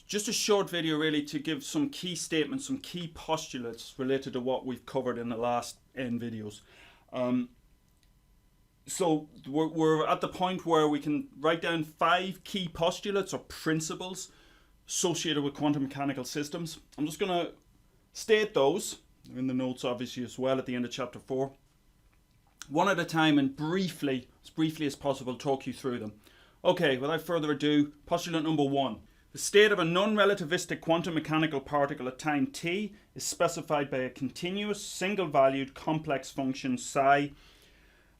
just a short video really to give some key statements, some key postulates related to what we've covered in the last N videos. So we're at the point where we can write down 5 key postulates or principles associated with quantum mechanical systems. I'm just going to state those in the notes obviously as well at the end of chapter 4. One at a time and as briefly as possible, talk you through them. Okay, without further ado, postulate number 1. The state of a non-relativistic quantum mechanical particle at time t is specified by a continuous single-valued complex function psi.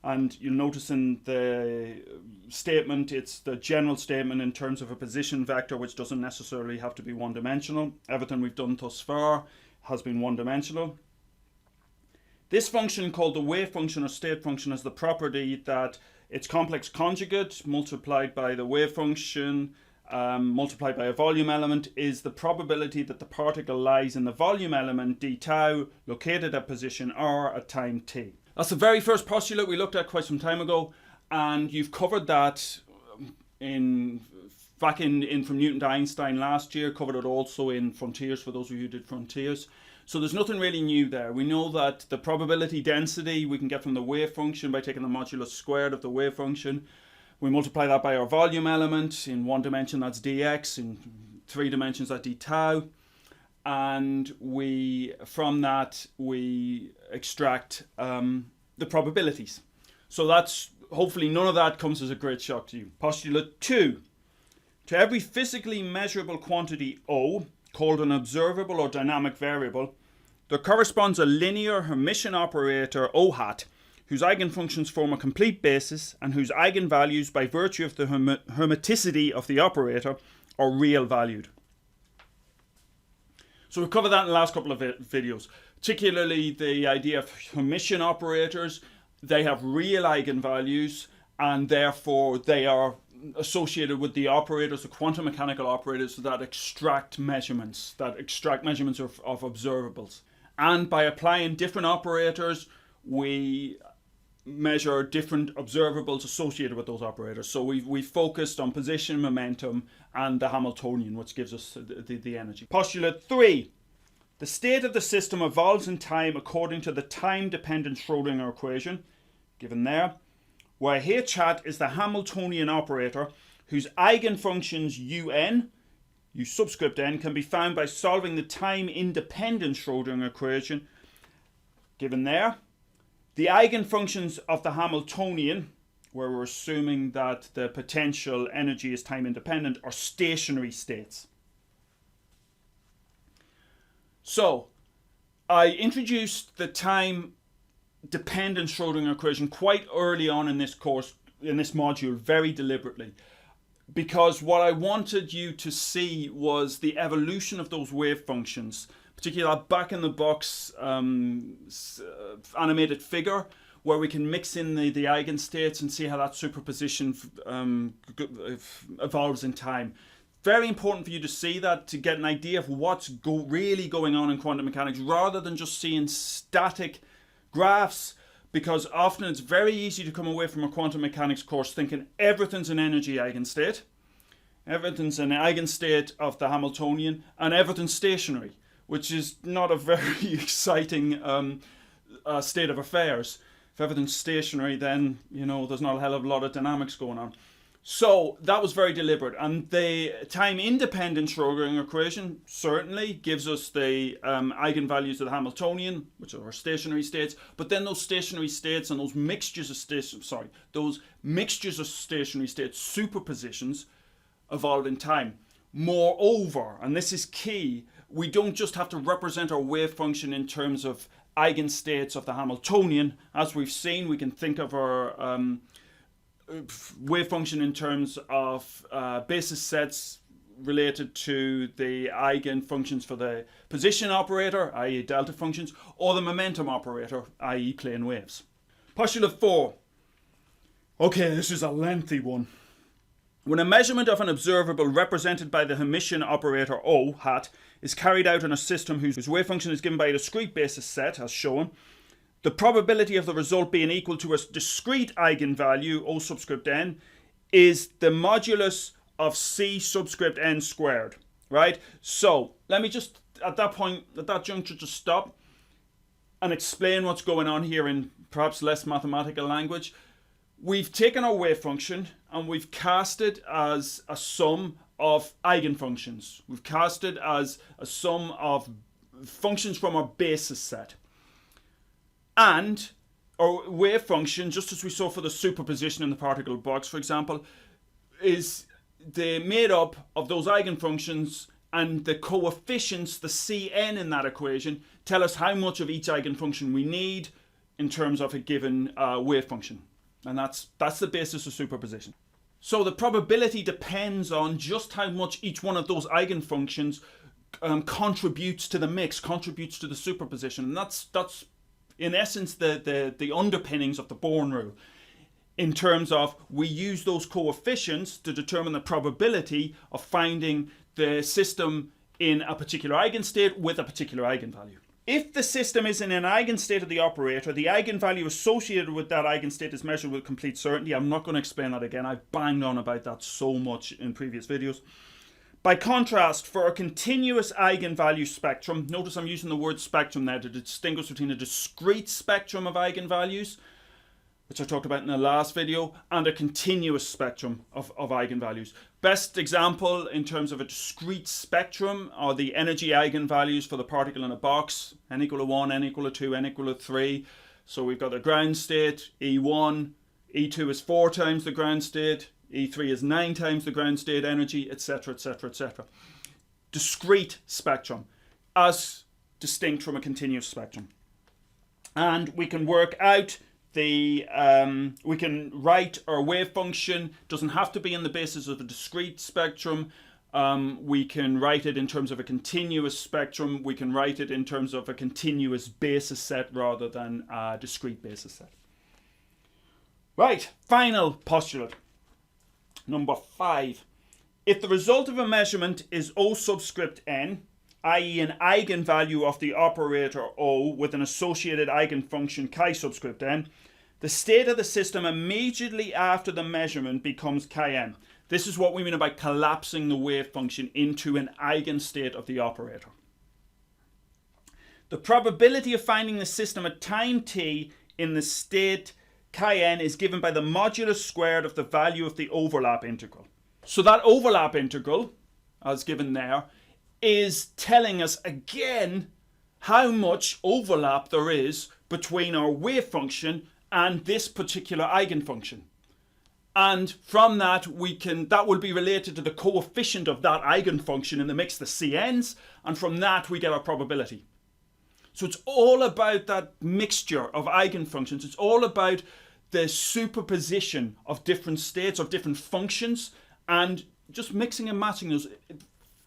And you'll notice in the statement, it's the general statement in terms of a position vector, which doesn't necessarily have to be one-dimensional. Everything we've done thus far has been one-dimensional. This function, called the wave function or state function, has the property that its complex conjugate multiplied by the wave function multiplied by a volume element is the probability that the particle lies in the volume element d tau located at position r at time t. That's the very first postulate we looked at quite some time ago, and you've covered that back in from Newton to Einstein last year, covered it also in Frontiers for those of you who did Frontiers. So there's nothing really new there. We know that the probability density we can get from the wave function by taking the modulus squared of the wave function. We multiply that by our volume element. In 1 dimension that's dx, in 3 dimensions that's d tau. And from that we extract the probabilities. So that's, hopefully none of that comes as a great shock to you. Postulate 2. To every physically measurable quantity O, called an observable or dynamic variable, there corresponds a linear Hermitian operator O hat, whose eigenfunctions form a complete basis and whose eigenvalues, by virtue of the hermiticity of the operator, are real valued. So we've covered that in the last couple of videos, particularly the idea of Hermitian operators. They have real eigenvalues and therefore they are associated with the operators, the quantum mechanical operators that extract measurements of observables. And by applying different operators, we measure different observables associated with those operators. So we focused on position, momentum, and the Hamiltonian, which gives us the energy. Postulate 3. The state of the system evolves in time according to the time-dependent Schrödinger equation, given there, where h hat is the Hamiltonian operator whose eigenfunctions un, u subscript n, can be found by solving the time-independent Schrödinger equation, given there. The eigenfunctions of the Hamiltonian, where we're assuming that the potential energy is time-independent, are stationary states. So, I introduced the time-dependent Schrödinger equation quite early on in this course, in this module, very deliberately, because what I wanted you to see was the evolution of those wave functions, particularly that back in the box animated figure where we can mix in the eigenstates and see how that superposition evolves in time. Very important for you to see that, to get an idea of what's really going on in quantum mechanics, rather than just seeing static graphs, because often it's very easy to come away from a quantum mechanics course thinking everything's an energy eigenstate, everything's an eigenstate of the Hamiltonian, and everything's stationary, which is not a very exciting state of affairs. If everything's stationary, then, you know, there's not a hell of a lot of dynamics going on. So that was very deliberate. And the time-independent Schrödinger equation certainly gives us the eigenvalues of the Hamiltonian, which are our stationary states. But then those stationary states and those mixtures of stationary states, superpositions, evolve in time. Moreover, and this is key, we don't just have to represent our wave function in terms of eigenstates of the Hamiltonian. As we've seen, we can think of our wave function in terms of basis sets related to the eigenfunctions for the position operator, i.e. delta functions, or the momentum operator, i.e. plane waves. Postulate 4. Okay, this is a lengthy one. When a measurement of an observable represented by the Hermitian operator O hat is carried out in a system whose wave function is given by a discrete basis set, as shown, the probability of the result being equal to a discrete eigenvalue, O subscript n, is the modulus of C subscript n squared, right? So let me just, at that juncture, just stop and explain what's going on here in perhaps less mathematical language. We've taken our wave function and we've cast it as a sum of eigenfunctions. We've cast it as a sum of functions from our basis set. And our wave function, just as we saw for the superposition in the particle box, for example, is made up of those eigenfunctions, and the coefficients, the Cn in that equation, tell us how much of each eigenfunction we need in terms of a given wave function. And that's the basis of superposition. So the probability depends on just how much each one of those eigenfunctions contributes to the mix, contributes to the superposition. And that's in essence the underpinnings of the Born rule, in terms of we use those coefficients to determine the probability of finding the system in a particular eigenstate with a particular eigenvalue. If the system is in an eigenstate of the operator, the eigenvalue associated with that eigenstate is measured with complete certainty. I'm not going to explain that again. I've banged on about that so much in previous videos. By contrast, for a continuous eigenvalue spectrum, notice I'm using the word spectrum there to distinguish between a discrete spectrum of eigenvalues, which I talked about in the last video, and a continuous spectrum of eigenvalues. Best example in terms of a discrete spectrum are the energy eigenvalues for the particle in a box, n equal to 1, n equal to 2, n equal to 3. So we've got a ground state, E1, E2 is 4 times the ground state, E3 is 9 times the ground state energy, etc., etc., etc. Discrete spectrum, as distinct from a continuous spectrum. And we can work out we can write our wave function. Doesn't have to be in the basis of a discrete spectrum. We can write it in terms of a continuous spectrum. We can write it in terms of a continuous basis set rather than a discrete basis set. Right, final postulate. Number 5. If the result of a measurement is O subscript n, i.e. an eigenvalue of the operator O with an associated eigenfunction chi subscript n, the state of the system immediately after the measurement becomes chi m. This is what we mean by collapsing the wave function into an eigenstate of the operator. The probability of finding the system at time t in the state chi n is given by the modulus squared of the value of the overlap integral. So that overlap integral, as given there, is telling us again how much overlap there is between our wave function and this particular eigenfunction. And from that, that will be related to the coefficient of that eigenfunction in the mix, the Cn's, and from that we get our probability. So it's all about that mixture of eigenfunctions. It's all about the superposition of different states, of different functions, and just mixing and matching those.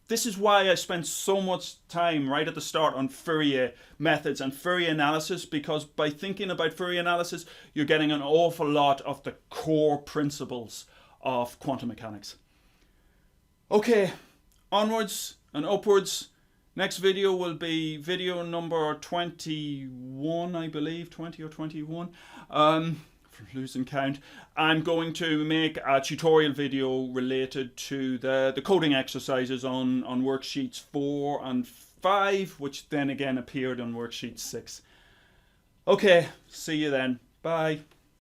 This is why I spent so much time right at the start on Fourier methods and Fourier analysis, because by thinking about Fourier analysis, you're getting an awful lot of the core principles of quantum mechanics. Okay, onwards and upwards. Next video will be video number 21, I believe, 20 or 21. Losing count. I'm going to make a tutorial video related to the coding exercises on worksheets 4 and 5, which then again appeared on worksheet 6. Okay, see you then. Bye.